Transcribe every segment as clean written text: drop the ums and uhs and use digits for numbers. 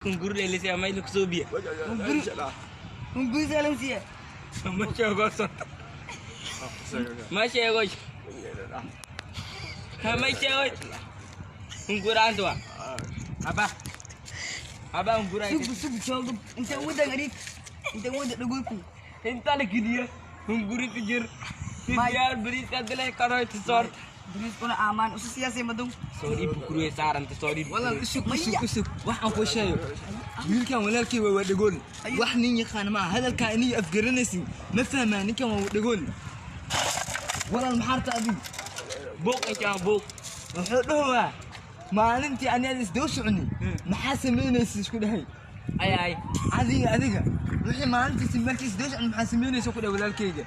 Hunguri ele se amai luk sobia. Hunguri salam siya. Masya gosot. Masya gos. Ha masya gos. Hunguran tua. Apa hunguran? Subu cakap. Entah muda ngarit. Entah muda dugulku. Entah lagi dia. Hunguri tijir. Biar beri kadale karo itu sort. Beris pun aman. Usus siya si madung. Sorry bukuru saran tu sorry. والله اسك waxaan ku sheeyo wiilkan walaalkii waa dhagool wax nin yaqaan ma hada kaani afgaranaysin ma fahmaan ninkan waa dhagool walaal maxarta adigu Buk aja buk. wuxuu dhahaa maalintii aniga isdoo soconi maxaa sameynaysa isku dhahay Ay. adiga wixii maalintii markii isdoo soconi maxaa sameynaysa ku dhahay walaalkayga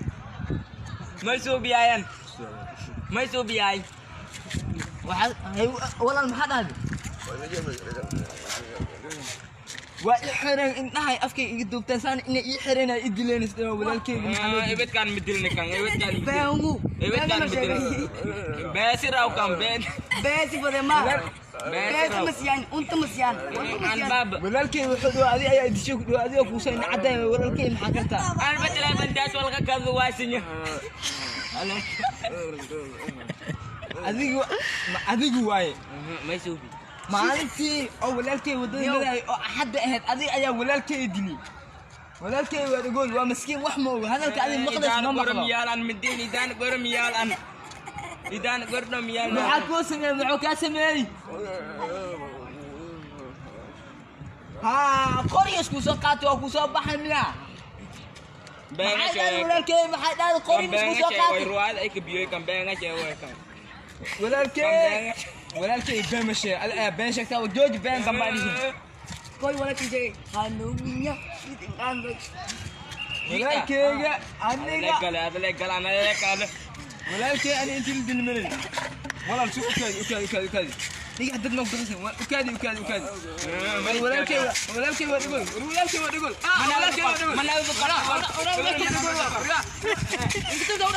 Mai sobiayan. Mai sobiay. walaal maxaa dhahday waa i xireen indhahay afkay iga duubteen saan inay ii xireen ay i dileen isdhawa walaalkayga Evet kan midilne kan. Evet kan. Bengu. Evet kan midilne. Besir au kan ben. Besi pada ma. Besi masyan. Unta masyan. An bab. walaalkay wuxuu dhahaa adiga ayaa disho ku dhahaa adiga ku soo nacday walaalkay maxaa kartaa An batla bandas wal ka kan wasinya. adigu waaye Mai sobi. maalintii oo walaalkay wadada madaay oo axad ahayd adiga ayaa walaalkay dilay walaalkay waa dhagool waa miskiin wax ma oga hadalka adiga maqlays ma maqlo yalan midin idan gorom yalan. Idan gordom yalan. maxaa kuu sameeyay muxuu kaa sameeyey qorigas ku soo qaatay oo ku soo baxay miya Benga walaalkay maxay dhahay qorigas ku soo qaatay ruad ay kabiyo kan benga cewek kan. walaalkay been ma sheegay been sheegtaa oo jooji been damba dhihin Koi wala kije. Hanunya. Itingan. walaalkayga aniga Legal ana legal. walaalkay ani intii la dilmay walaal soo ukaadi niga dad ma gudsan ukaadi walaalkay waa dhagool Mana walaalkay waa dhagool. walaalkay waa dhagool